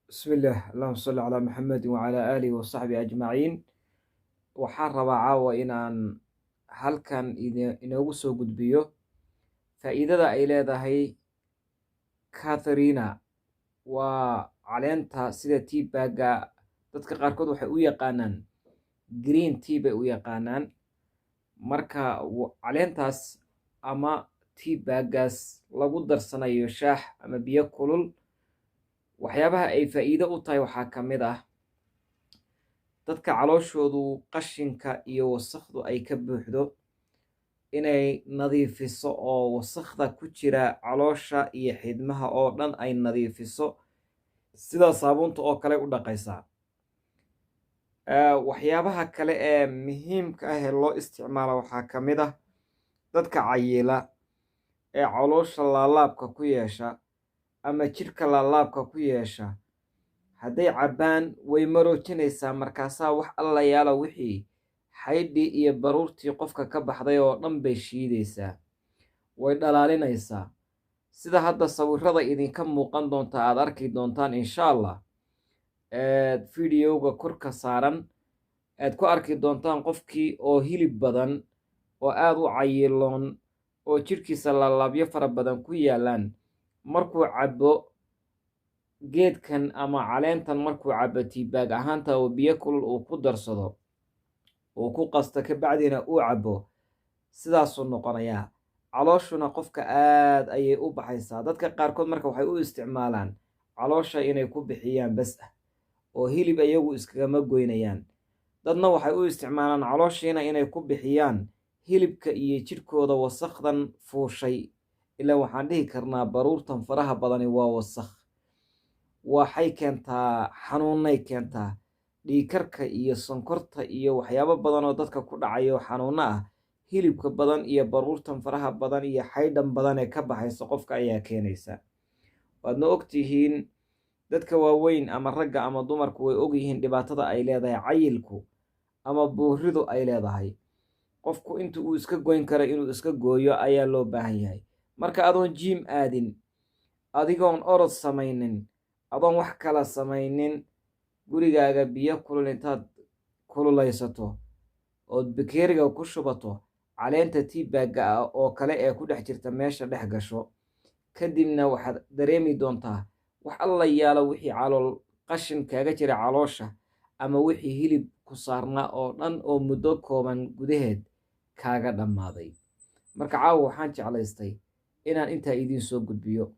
بسم الله اللهم صل على محمد وعلى آله وصحبه أجمعين. waxaan rabaa caawa inaan halkan inoogu soo gudbiyo faa'iidada ay leedahay Catharina. waa caleenta sida teabagga. dadka qaarkood waxay u yaqaanaan green tea bay u yaqaanaan. marka caleentaas ama teabaggaas lagu darsanayo shaax ama biyo kulul, waxyaabaha ay faa'iido u tahay waxaa ka mid ah dadka calooshoodu qashinka iyo wasakhdu ay ka buuxdo inay nadiifiso oo wasakhda ku jira caloosha iyo xidmaha oo dhan ay nadiifiso, sida saabuunta oo kale u dhaqaysaa. waxyaabaha kale ee muhiimka ah ee loo isticmaalo waxaa ka mid ah dadka cayila ee caloosha laalaabka ku yeesha ama jidhka laalaabka ku yeesha, hadday cabbaan way maroojinaysaa. markaasaa wax alla yaala wixii xaydhii iyo baruurtii qofka ka baxday oo dhan bay shiidaysaa, way dhalaalinaysaa. sida hadda sawirada idinka muuqan doonta aad arki doontaan insha allah, videoga korka saaran aad ku arki doontaan qofkii oo hilib badan oo aad u cayiloon oo jidhkiisa laalaabyo fara badan ku yaalaan, markuu cabbo geedkan ama caleentan, markuu cabbo tiibaag ahaanta oo biyo kulul uu ku darsado uu ku qasto kabacdina uu cabbo, sidaasuu noqonayaa. calooshuna qofka aad ayay u baxaysaa. dadka qaarkood marka waxay u isticmaalaan caloosha inay ku bixiyaan bas ah oo hilib iyagu iskagama goynayaan. dadna waxay u isticmaalaan calooshiina inay ku bixiyaan hilibka iyo jidhkooda wasakhdan fuushay. ilaa waxaan dhihi karnaa baruurtan faraha badani waa wasakh, waxay keentaa xanuunay keentaa, dhiigkarka iyo sonkorta iyo waxyaabo badan oo dadka ku dhacayo xanuuno ah. hilibka badan iyo baruurtan faraha badan iyo xaydhan badan ee ka baxaysa qofka ayaa keenaysa. waadna ogtihiin dadka waaweyn ama ragga ama dumarku way ogyihiin dhibaatada ay leedahay cayilku ama buuridu ay leedahay. qofku inta uu iska goyn kara inuu iska gooyo ayaa loo baahan yahay. marka adoon jiim aadin, adigoon orod samaynin, adoon wax kala samaynin, gurigaaga biyo kulul intaad kululaysato ood bakeeriga ku shubato, caleenta teabagga ah oo kale ee ku dhex jirta meesha dhex gasho, kadibna waxaad dareemi doontaa wax alla yaalo wixii calool qashin kaaga jira caloosha ama wixii hilib ku saarnaa oo dhan oo muddo kooban gudaheed kaaga dhammaaday. marka caawa waxaan jeclaystay inaan intaa idiin soo gudbiyo.